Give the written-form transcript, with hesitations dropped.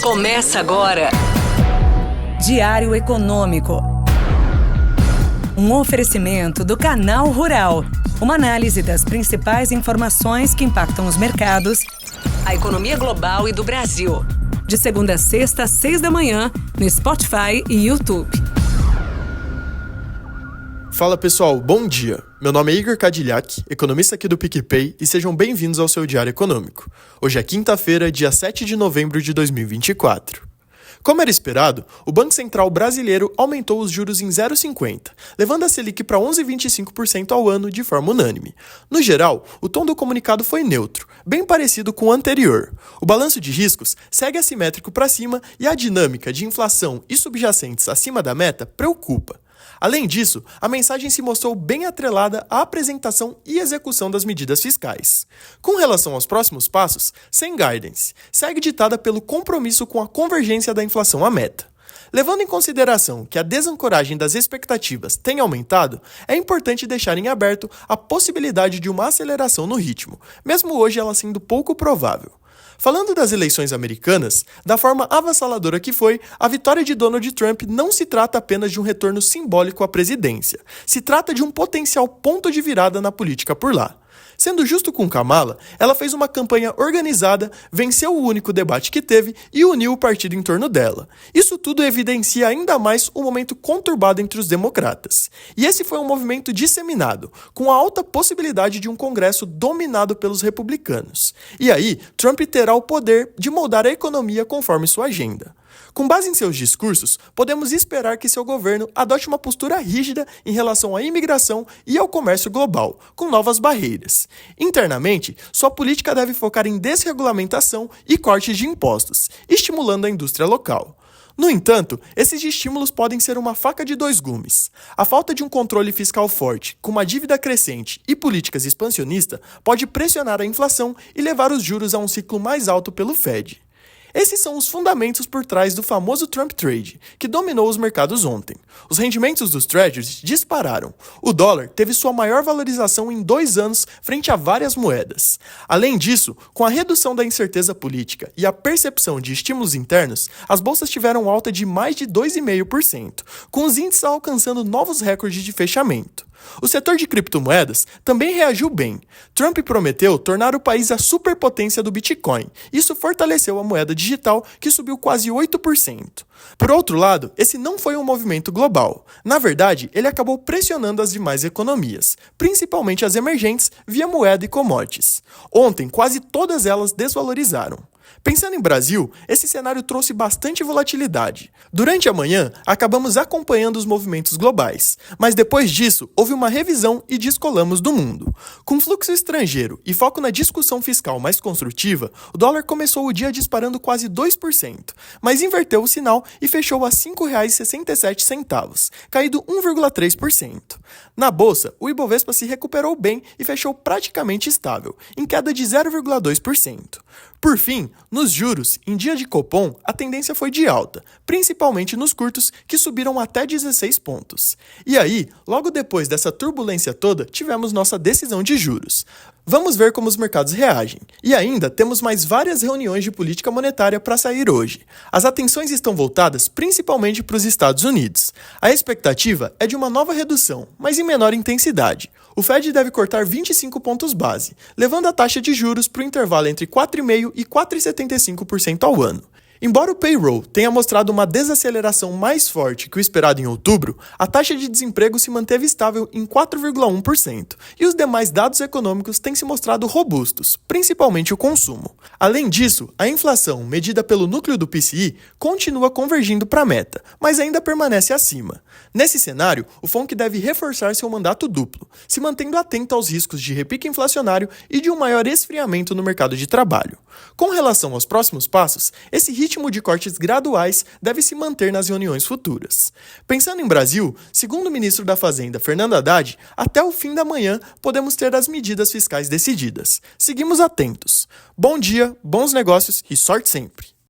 Começa agora. Diário Econômico. Um oferecimento do Canal Rural. Uma análise das principais informações que impactam os mercados, A economia global e do Brasil. de segunda a sexta, às 6 da manhã, no Spotify e YouTube. Fala pessoal, bom dia! Meu nome é Igor Cadillac, economista aqui do PicPay, e sejam bem-vindos ao seu Diário Econômico. Hoje é quinta-feira, dia 7 de novembro de 2024. Como era esperado, o Banco Central brasileiro aumentou os juros em 0,50, levando a Selic para 11,25% ao ano de forma unânime. No geral, o tom do comunicado foi neutro, bem parecido com o anterior. O balanço de riscos segue assimétrico para cima e a dinâmica de inflação e subjacentes acima da meta preocupa. Além disso, a mensagem se mostrou bem atrelada à apresentação e execução das medidas fiscais. Com relação aos próximos passos, sem guidance, segue ditada pelo compromisso com a convergência da inflação à meta. Levando em consideração que a desancoragem das expectativas tem aumentado, é importante deixar em aberto a possibilidade de uma aceleração no ritmo, mesmo hoje ela sendo pouco provável. Falando das eleições americanas, da forma avassaladora que foi, a vitória de Donald Trump não se trata apenas de um retorno simbólico à presidência. Se trata de um potencial ponto de virada na política por lá. Sendo justo com Kamala, ela fez uma campanha organizada, venceu o único debate que teve e uniu o partido em torno dela. Isso tudo evidencia ainda mais o momento conturbado entre os democratas. E esse foi um movimento disseminado, com a alta possibilidade de um Congresso dominado pelos republicanos. E aí, Trump terá o poder de moldar a economia conforme sua agenda. Com base em seus discursos, podemos esperar que seu governo adote uma postura rígida em relação à imigração e ao comércio global, com novas barreiras. Internamente, sua política deve focar em desregulamentação e cortes de impostos, estimulando a indústria local. No entanto, esses estímulos podem ser uma faca de dois gumes. A falta de um controle fiscal forte, com uma dívida crescente e políticas expansionistas, pode pressionar a inflação e levar os juros a um ciclo mais alto pelo Fed. Esses são os fundamentos por trás do famoso Trump Trade, que dominou os mercados ontem. Os rendimentos dos Treasuries dispararam. O dólar teve sua maior valorização em 2 anos frente a várias moedas. Além disso, com a redução da incerteza política e a percepção de estímulos internos, as bolsas tiveram alta de mais de 2,5%, com os índices alcançando novos recordes de fechamento. O setor de criptomoedas também reagiu bem. Trump prometeu tornar o país a superpotência do Bitcoin. Isso fortaleceu a moeda digital, que subiu quase 8%. Por outro lado, esse não foi um movimento global. Na verdade, ele acabou pressionando as demais economias, principalmente as emergentes, via moeda e commodities. Ontem, quase todas elas desvalorizaram. Pensando em Brasil, esse cenário trouxe bastante volatilidade. Durante a manhã, acabamos acompanhando os movimentos globais, mas depois disso, houve uma revisão e descolamos do mundo. Com fluxo estrangeiro e foco na discussão fiscal mais construtiva, o dólar começou o dia disparando quase 2%, mas inverteu o sinal e fechou a R$ 5,67, caído 1,3%. Na bolsa, o Ibovespa se recuperou bem e fechou praticamente estável, em queda de 0,2%. Por fim, nos juros, em dia de Copom, a tendência foi de alta, principalmente nos curtos, que subiram até 16 pontos. E aí, logo depois dessa turbulência toda, tivemos nossa decisão de juros. Vamos ver como os mercados reagem. E ainda temos mais várias reuniões de política monetária para sair hoje. As atenções estão voltadas principalmente para os Estados Unidos. A expectativa é de uma nova redução, mas em menor intensidade. O Fed deve cortar 25 pontos base, levando a taxa de juros para o intervalo entre 4,5% e 4,75% ao ano. Embora o payroll tenha mostrado uma desaceleração mais forte que o esperado em outubro, a taxa de desemprego se manteve estável em 4,1% e os demais dados econômicos têm se mostrado robustos, principalmente o consumo. Além disso, a inflação, medida pelo núcleo do PCI, continua convergindo para a meta, mas ainda permanece acima. Nesse cenário, o FONC deve reforçar seu mandato duplo, se mantendo atento aos riscos de repique inflacionário e de um maior esfriamento no mercado de trabalho. Com relação aos próximos passos, esse ritmo de cortes graduais deve se manter nas reuniões futuras. Pensando em Brasil, segundo o ministro da Fazenda, Fernando Haddad, até o fim da manhã podemos ter as medidas fiscais decididas. Seguimos atentos. Bom dia, bons negócios e sorte sempre!